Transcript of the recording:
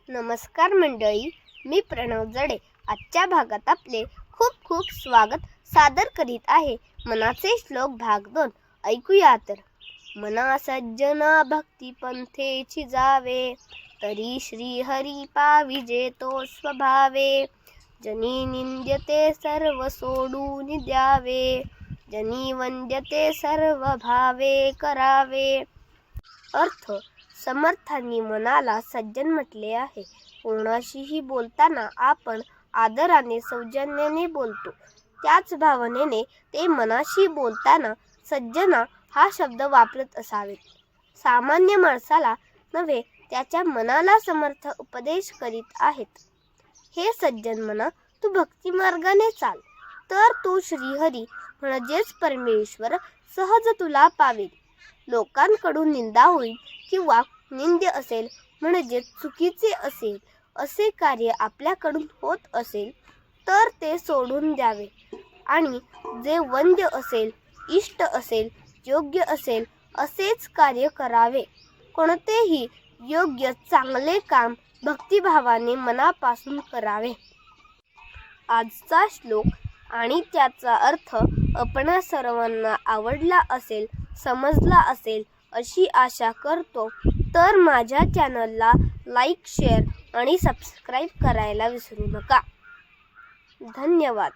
नमस्कार मंडळी, मी प्रणव जडे आजच्या भागात आपले खूप खूप स्वागत सादर करीत आहे. मनाचे श्लोक भाग 2 ऐकूया तर. मना सज्जना भक्ती पंथेची जावे, तरी श्री हरी पाविजे तो स्वभावे. जनी निंद्यते सर्व सोडून द्यावे, जनी वंद्यते सर्व भावे करावे. अर्थ: समर्थांनी मनाला सज्जन म्हटले आहे. कोणाशीही बोलताना आपण आदराने सौजन्याने बोलतो, त्याच भावनेने ते मनाशी बोलताना सज्जना हा शब्द वापरत असावेत. सामान्य माणसाला नव्हे, त्याच्या मनाला समर्थ उपदेश करीत आहेत. हे सज्जन मना, तू भक्ती मार्गाने चाल, तर तू श्रीहरी म्हणजेच परमेश्वर सहज तुला पावेल. लोकांकडून निंदा होईल किंवा निंद्य असेल म्हणजे चुकीचे असेल असे कार्य आपल्याकडून होत असेल तर ते सोडून द्यावे आणि जे वंद्य असेल, इष्ट असेल, योग्य असेल असेच कार्य करावे. कोणतेही योग्य चांगले काम भक्तिभावाने मनापासून करावे. आजचा श्लोक आणि त्याचा अर्थ आपणा सर्वांना आवडला असेल, समजला असेल अशी आशा करतो. तर माझ्या चॅनलला लाईक, शेअर आणि सबस्क्राईब करायला विसरू नका. धन्यवाद.